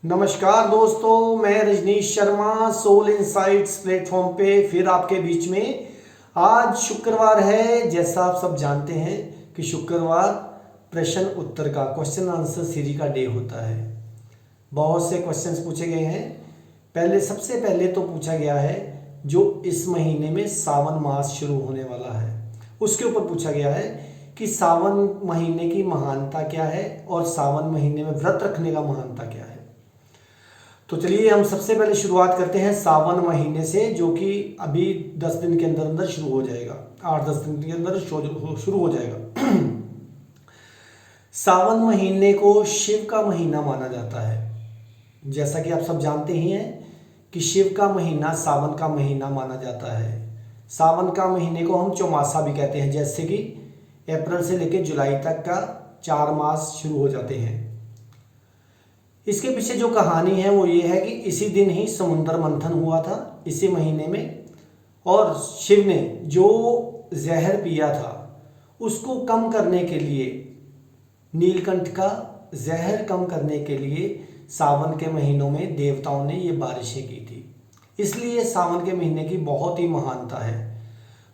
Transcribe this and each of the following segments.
नमस्कार दोस्तों, मैं Rajneesh Sharma Soul Insights platform पे फिर आपके बीच में। आज शुक्रवार है। जैसा आप सब जानते हैं कि शुक्रवार प्रश्न उत्तर का क्वेश्चन आंसर सीरीज का डे होता है। बहुत से क्वेश्चंस पूछे गए हैं। सबसे पहले तो पूछा गया है जो इस महीने में सावन मास शुरू होने वाला है, उसके ऊपर पूछा गया है कि सावन महीने की महानता क्या है और सावन महीने में व्रत रखने का महानता क्या है। तो चलिए हम सबसे पहले शुरुआत करते हैं सावन महीने से, जो कि अभी 10 दिन के अंदर अंदर शुरू हो जाएगा। 8-10 दिन के अंदर शुरू हो जाएगा। सावन महीने को शिव का महीना माना जाता है। जैसा कि आप सब जानते ही हैं कि शिव का महीना सावन का महीना माना जाता है। सावन का महीने को हम चौमासा भी कहते हैं, जैसे कि अप्रैल से लेकर जुलाई तक का 4 मास शुरू हो जाते हैं। इसके पीछे जो कहानी है वो ये है कि इसी दिन ही समुद्र मंथन हुआ था, इसी महीने में, और शिव ने जो जहर पिया था उसको कम करने के लिए, नीलकंठ का जहर कम करने के लिए सावन के महीनों में देवताओं ने ये बारिशें की थी। इसलिए सावन के महीने की बहुत ही महानता है।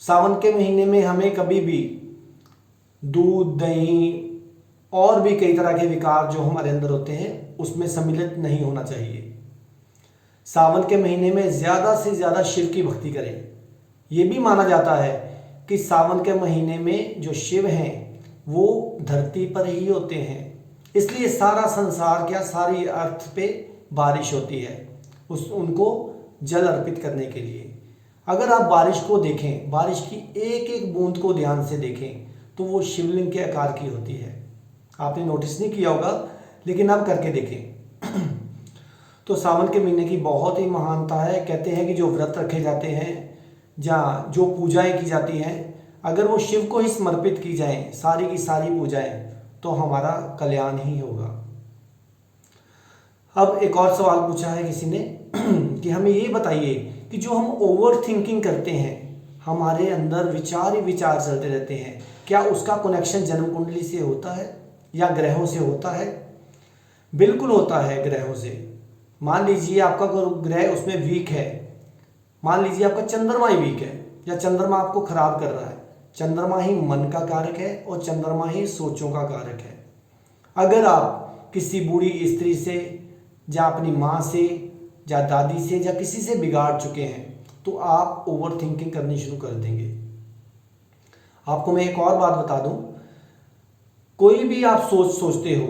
सावन के महीने में हमें कभी भी दूध, दही और भी कई तरह के विकार जो हमारे अंदर होते हैं उसमें सम्मिलित नहीं होना चाहिए। सावन के महीने में ज़्यादा से ज़्यादा शिव की भक्ति करें। ये भी माना जाता है कि सावन के महीने में जो शिव हैं वो धरती पर ही होते हैं, इसलिए सारा संसार क्या, सारी अर्थ पे बारिश होती है उनको जल अर्पित करने के लिए। अगर आप बारिश को देखें, बारिश की एक एक बूंद को ध्यान से देखें तो वो शिवलिंग के आकार की होती है। आपने नोटिस नहीं किया होगा, लेकिन आप करके देखें। तो सावन के महीने की बहुत ही महानता है। कहते हैं कि जो व्रत रखे जाते हैं, जहाँ जो पूजाएं की जाती हैं, अगर वो शिव को ही समर्पित की जाएं, सारी की सारी पूजाएं, तो हमारा कल्याण ही होगा। अब एक और सवाल पूछा है किसी ने कि हमें ये बताइए कि जो हम ओवर थिंकिंग करते हैं, हमारे अंदर विचार ही विचार चलते रहते हैं, क्या उसका कनेक्शन जन्म कुंडली से होता है या ग्रहों से होता है? बिल्कुल होता है, ग्रहों से। मान लीजिए आपका कोई ग्रह उसमें वीक है, मान लीजिए आपका चंद्रमा ही वीक है या चंद्रमा आपको खराब कर रहा है। चंद्रमा ही मन का कारक है और चंद्रमा ही सोचों का कारक है। अगर आप किसी बूढ़ी स्त्री से या अपनी माँ से या दादी से या किसी से बिगाड़ चुके हैं तो आप ओवर थिंकिंग करनी शुरू कर देंगे। आपको मैं एक और बात बता दूं, कोई भी आप सोचते हो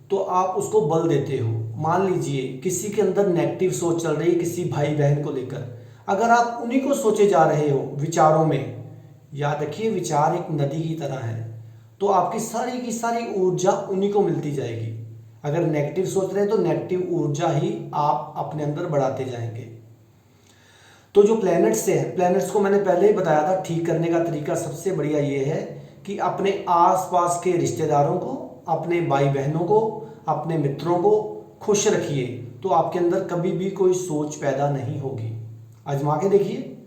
तो आप उसको बल देते हो। मान लीजिए किसी के अंदर नेगेटिव सोच चल रही है किसी भाई बहन को लेकर, अगर आप उन्हीं को सोचे जा रहे हो विचारों में, याद रखिए विचार एक नदी की तरह है, तो आपकी सारी की सारी ऊर्जा उन्हीं को मिलती जाएगी। अगर नेगेटिव सोच रहे हैं तो नेगेटिव ऊर्जा ही आप अपने अंदर बढ़ाते जाएंगे। तो जो प्लैनेट्स है, प्लैनेट्स को मैंने पहले ही बताया था, ठीक करने का तरीका सबसे बढ़िया ये है कि अपने आसपास के रिश्तेदारों को, अपने भाई बहनों को, अपने मित्रों को खुश रखिए, तो आपके अंदर कभी भी कोई सोच पैदा नहीं होगी। आजमा के देखिए,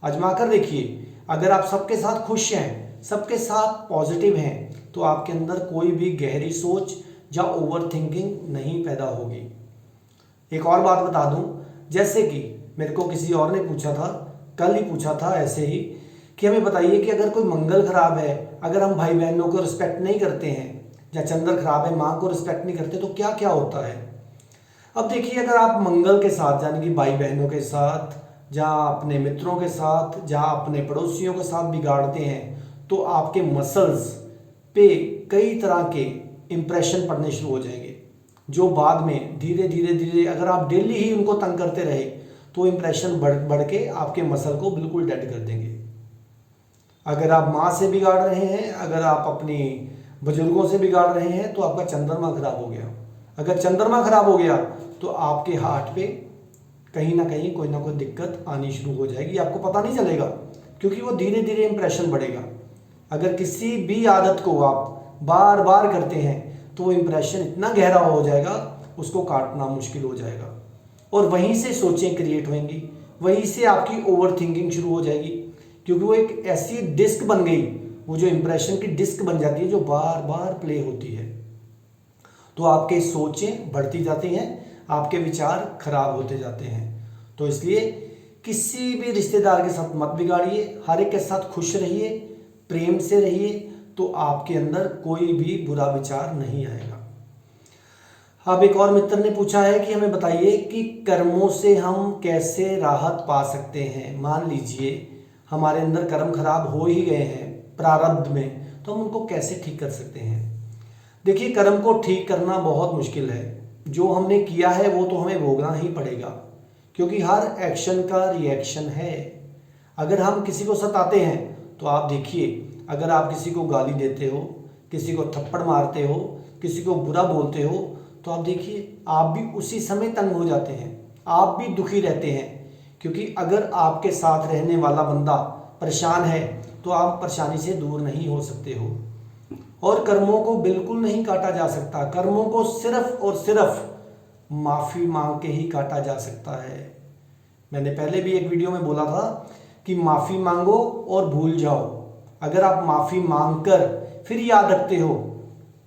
आजमा कर देखिए। अगर आप सबके साथ खुश हैं, सबके साथ पॉजिटिव हैं, तो आपके अंदर कोई भी गहरी सोच या ओवर थिंकिंग नहीं पैदा होगी। एक और बात बता दूं, जैसे कि मेरे को किसी और ने पूछा था, कल ही पूछा था ऐसे ही, कि हमें बताइए कि अगर कोई मंगल खराब है, अगर हम भाई बहनों को रिस्पेक्ट नहीं करते हैं, या चंद्र खराब है, माँ को रिस्पेक्ट नहीं करते, तो क्या क्या होता है। अब देखिए, अगर आप मंगल के साथ यानी कि भाई बहनों के साथ, जहाँ अपने मित्रों के साथ, जहाँ अपने पड़ोसियों के साथ बिगाड़ते हैं, तो आपके मसल्स पे कई तरह के इंप्रेशन पड़ने शुरू हो जाएंगे, जो बाद में धीरे धीरे धीरे अगर आप डेली ही उनको तंग करते रहे तो इंप्रेशन बढ़ के आपके मसल को बिल्कुल डेड कर देंगे। अगर आप माँ से बिगाड़ रहे हैं, अगर आप अपनी बुजुर्गों से बिगाड़ रहे हैं, तो आपका चंद्रमा खराब हो गया। अगर चंद्रमा खराब हो गया तो आपके हार्ट पे कहीं ना कहीं कोई ना कोई दिक्कत आनी शुरू हो जाएगी, आपको पता नहीं चलेगा, क्योंकि वो धीरे धीरे इंप्रेशन बढ़ेगा। अगर किसी भी आदत को आप बार बार करते हैं तो वो इंप्रेशन इतना गहरा हो जाएगा, उसको काटना मुश्किल हो जाएगा, और वहीं से सोचें क्रिएट होंगी, वहीं से आपकी ओवर थिंकिंग शुरू हो जाएगी, क्योंकि वो एक ऐसी डिस्क बन गई, वो जो इंप्रेशन की डिस्क बन जाती है जो बार बार प्ले होती है। तो आपके सोचें बढ़ती जाती हैं, आपके विचार खराब होते जाते हैं। तो इसलिए किसी भी रिश्तेदार के साथ मत बिगाड़िए, हर एक के साथ खुश रहिए, प्रेम से रहिए, तो आपके अंदर कोई भी बुरा विचार नहीं आएगा। अब एक और मित्र ने पूछा है कि हमें बताइए कि कर्मों से हम कैसे राहत पा सकते हैं। मान लीजिए हमारे अंदर कर्म खराब हो ही गए हैं प्रारब्ध में, तो हम उनको कैसे ठीक कर सकते हैं। देखिए, कर्म को ठीक करना बहुत मुश्किल है। जो हमने किया है वो तो हमें भोगना ही पड़ेगा, क्योंकि हर एक्शन का रिएक्शन है। अगर हम किसी को सताते हैं तो आप देखिए, अगर आप किसी को गाली देते हो, किसी को थप्पड़ मारते हो, किसी को बुरा बोलते हो, तो आप देखिए आप भी उसी समय तंग हो जाते हैं, आप भी दुखी रहते हैं। क्योंकि अगर आपके साथ रहने वाला बंदा परेशान है तो आप परेशानी से दूर नहीं हो सकते हो। और कर्मों को बिल्कुल नहीं काटा जा सकता, कर्मों को सिर्फ और सिर्फ माफ़ी मांग के ही काटा जा सकता है। मैंने पहले भी एक वीडियो में बोला था कि माफ़ी मांगो और भूल जाओ। अगर आप माफ़ी मांगकर फिर याद रखते हो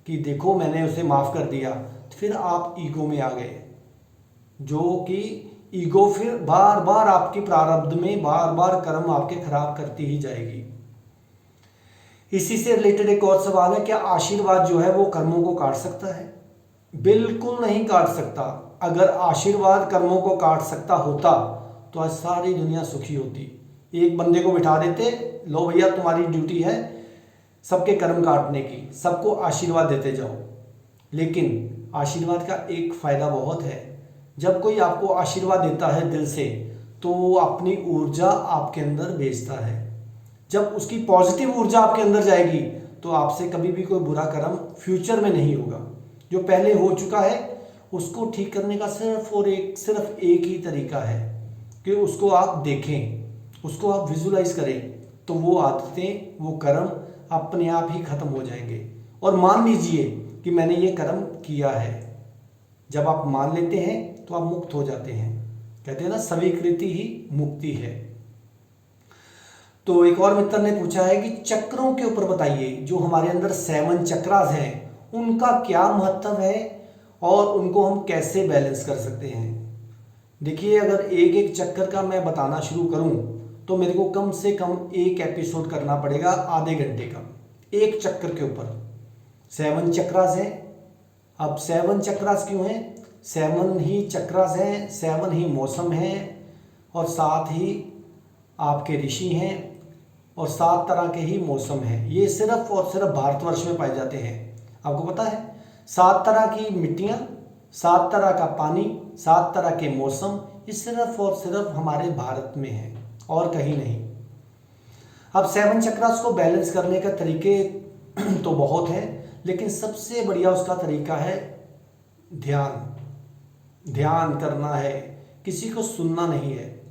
कि देखो मैंने उसे माफ़ कर दिया, तो फिर आप ईगो में आ गए, जो कि ईगो फिर बार बार आपकी प्रारब्ध में बार बार कर्म आपके खराब करती ही जाएगी। इसी से रिलेटेड एक और सवाल है, क्या आशीर्वाद जो है वो कर्मों को काट सकता है? बिल्कुल नहीं काट सकता। अगर आशीर्वाद कर्मों को काट सकता होता तो आज सारी दुनिया सुखी होती। एक बंदे को बिठा देते, लो भैया तुम्हारी ड्यूटी है सबके कर्म काटने की, सबको आशीर्वाद देते जाओ। लेकिन आशीर्वाद का एक फायदा बहुत है, जब कोई आपको आशीर्वाद देता है दिल से, तो वो अपनी ऊर्जा आपके अंदर भेजता है। जब उसकी पॉजिटिव ऊर्जा आपके अंदर जाएगी तो आपसे कभी भी कोई बुरा कर्म फ्यूचर में नहीं होगा। जो पहले हो चुका है उसको ठीक करने का सिर्फ एक ही तरीका है कि उसको आप देखें, उसको आप विजुलाइज करें, तो वो आदतें, वो कर्म अपने आप ही खत्म हो जाएंगे। और मान लीजिए कि मैंने ये कर्म किया है। जब आप मान लेते हैं तो आप मुक्त हो जाते हैं। कहते हैं ना, स्वीकृति ही मुक्ति है। तो एक और मित्र ने पूछा है कि चक्रों के ऊपर बताइए, जो हमारे अंदर 7 चक्रास हैं उनका क्या महत्व है और उनको हम कैसे बैलेंस कर सकते हैं। देखिए, अगर एक एक चक्कर का मैं बताना शुरू करूं तो मेरे को कम से कम एक एपिसोड करना पड़ेगा, आधे घंटे का, एक चक्कर के ऊपर। 7 चक्रास हैं। अब 7 चक्रास क्यों हैं? 7 ही चक्रास हैं, 7 ही मौसम हैं, और 7 ही आपके ऋषि हैं, और 7 तरह के ही मौसम हैं। ये सिर्फ और सिर्फ भारतवर्ष में पाए जाते हैं। आपको पता है, 7 तरह की मिट्टियाँ, 7 तरह का पानी, 7 तरह के मौसम, ये सिर्फ और सिर्फ हमारे भारत में है और कहीं नहीं। अब 7 चक्रास को बैलेंस करने का तरीके तो बहुत हैं, लेकिन सबसे बढ़िया उसका तरीका है ध्यान करना है, किसी को सुनना नहीं है।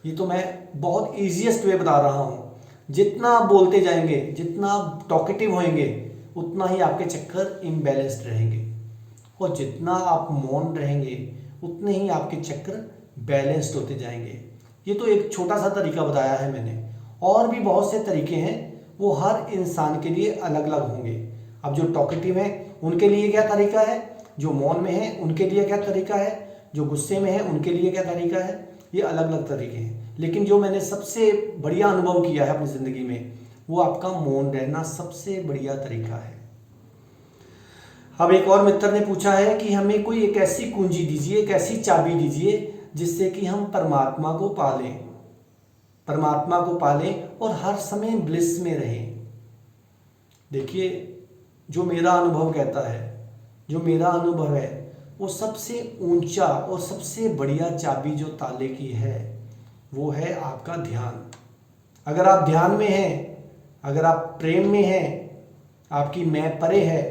ये तो मैं बहुत ईजीएस्ट वे बता रहा हूँ। जितना आप बोलते जाएंगे, जितना आप टॉकेटिव होंगे, उतना ही आपके चक्कर इम्बैलेंस्ड रहेंगे, और जितना आप मौन रहेंगे उतने ही आपके चक्कर बैलेंस्ड होते जाएंगे। ये तो एक छोटा सा तरीका बताया है मैंने, और भी बहुत से तरीके हैं, वो हर इंसान के लिए अलग अलग होंगे। अब जो टॉकेटिव हैं उनके लिए क्या तरीका है, जो मौन में है उनके लिए क्या तरीका है, जो गुस्से में है उनके लिए क्या तरीका है, ये अलग अलग तरीके हैं। लेकिन जो मैंने सबसे बढ़िया अनुभव किया है अपनी ज़िंदगी में, वो आपका मौन रहना सबसे बढ़िया तरीका है। अब एक और मित्र ने पूछा है कि हमें कोई एक ऐसी कुंजी दीजिए, एक ऐसी चाबी दीजिए जिससे कि हम परमात्मा को पालें और हर समय ब्लिस में रहें। देखिए, जो मेरा अनुभव कहता है, जो मेरा अनुभव है, वो सबसे ऊंचा और सबसे बढ़िया चाबी जो ताले की है वो है आपका ध्यान। अगर आप ध्यान में हैं, अगर आप प्रेम में हैं, आपकी मैं परे है,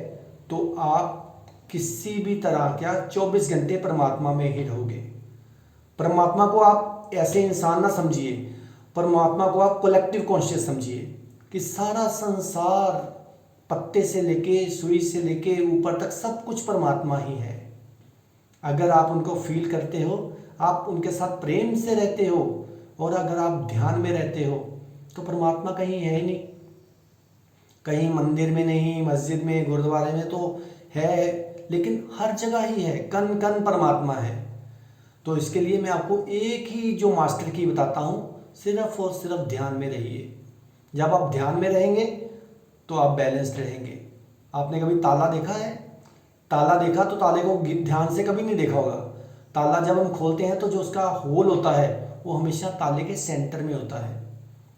तो आप किसी भी तरह 24 घंटे परमात्मा में ही रहोगे। परमात्मा को आप ऐसे इंसान ना समझिए, परमात्मा को आप कलेक्टिव कॉन्शियस समझिए कि सारा संसार, पत्ते से लेके सुई से लेके ऊपर तक सब कुछ परमात्मा ही है। अगर आप उनको फील करते हो, आप उनके साथ प्रेम से रहते हो, और अगर आप ध्यान में रहते हो, तो परमात्मा कहीं है ही नहीं, कहीं मंदिर में नहीं, मस्जिद में, गुरुद्वारे में तो है, लेकिन हर जगह ही है। कण कण परमात्मा है। तो इसके लिए मैं आपको एक ही जो मास्टर की बताता हूँ, सिर्फ और सिर्फ ध्यान में रहिए। जब आप ध्यान में रहेंगे तो आप बैलेंस्ड रहेंगे। आपने कभी ताला देखा है? ताला देखा तो ताले को ध्यान से कभी नहीं देखा होगा। ताला जब हम खोलते हैं तो जो उसका होल होता है वो हमेशा ताले के सेंटर में होता है।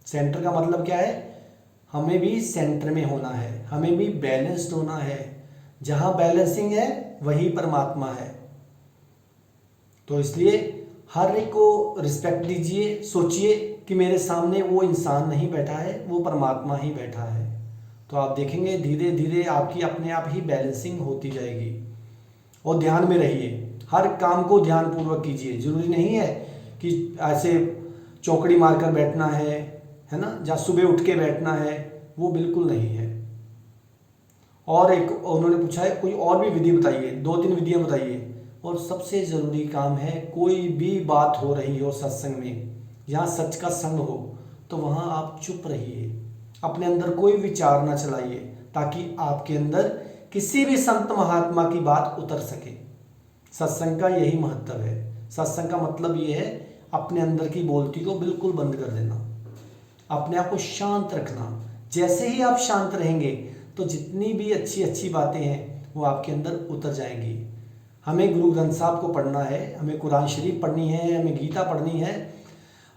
सेंटर का मतलब क्या है? हमें भी सेंटर में होना है, हमें भी बैलेंस्ड होना है। जहाँ बैलेंसिंग है वही परमात्मा है। तो इसलिए हर एक को रिस्पेक्ट दीजिए। सोचिए कि मेरे सामने वो इंसान नहीं बैठा है, वो परमात्मा ही बैठा है। तो आप देखेंगे धीरे धीरे आपकी अपने आप ही बैलेंसिंग होती जाएगी। और ध्यान में रहिए, हर काम को ध्यानपूर्वक कीजिए। जरूरी नहीं है कि ऐसे चौकड़ी मारकर बैठना है ना, या सुबह उठ के बैठना है, वो बिल्कुल नहीं है। और एक उन्होंने पूछा है कोई और भी विधि बताइए, 2-3 विधियां बताइए। और सबसे ज़रूरी काम है, कोई भी बात हो रही हो सत्संग में, जहाँ सच का संग हो, तो वहाँ आप चुप रहिए, अपने अंदर कोई विचार ना चलाइए, ताकि आपके अंदर किसी भी संत महात्मा की बात उतर सके। सत्संग का यही महत्व है। सत्संग का मतलब ये है अपने अंदर की बोलती को बिल्कुल बंद कर देना, अपने आप को शांत रखना। जैसे ही आप शांत रहेंगे तो जितनी भी अच्छी अच्छी बातें हैं वो आपके अंदर उतर जाएंगी। हमें गुरु ग्रंथ साहब को पढ़ना है, हमें कुरान शरीफ पढ़नी है, हमें गीता पढ़नी है,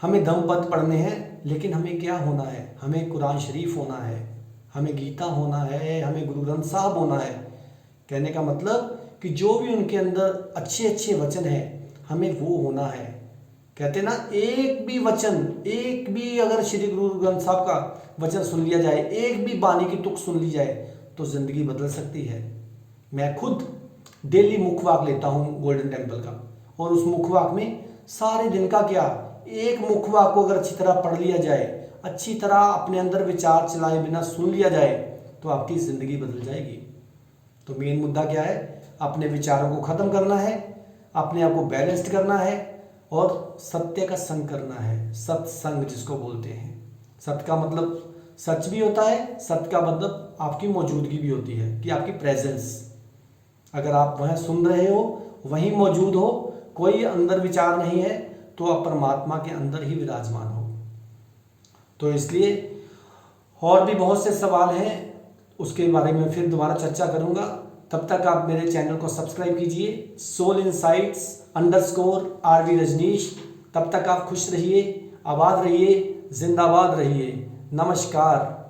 हमें धम्मपद पढ़ने हैं, लेकिन हमें क्या होना है? हमें कुरान शरीफ होना है, हमें गीता होना है, हमें गुरु ग्रंथ साहब होना है। कहने का मतलब कि जो भी उनके अंदर अच्छे अच्छे वचन हैं, हमें वो होना है। कहते ना, एक भी वचन, एक भी अगर श्री गुरु ग्रंथ साहब का वचन सुन लिया जाए, एक भी बानी की तुक सुन ली जाए, तो ज़िंदगी बदल सकती है। मैं खुद डेली मुखवाक लेता हूँ गोल्डन टेम्पल का, और उस मुखवाक में सारे दिन का क्या, एक मुखवाक को अगर अच्छी तरह पढ़ लिया जाए, अच्छी तरह अपने अंदर विचार चलाए बिना सुन लिया जाए, तो आपकी ज़िंदगी बदल जाएगी। तो मेन मुद्दा क्या है? अपने विचारों को ख़त्म करना है, अपने आप को बैलेंस्ड करना है, और सत्य का संग करना है। सत्संग जिसको बोलते हैं। सत्य का मतलब सच भी होता है, सत्य का मतलब आपकी मौजूदगी भी होती है, कि आपकी प्रेजेंस। अगर आप वहाँ सुन रहे हो, वहीं मौजूद हो, कोई अंदर विचार नहीं है, तो आप परमात्मा के अंदर ही विराजमान हो। तो इसलिए और भी बहुत से सवाल हैं, उसके बारे में फिर दोबारा चर्चा करूँगा। तब तक आप मेरे चैनल को सब्सक्राइब कीजिए, SoulInsights_RV रजनीश। तब तक आप खुश रहिए, आबाद रहिए, जिंदाबाद रहिए। नमस्कार।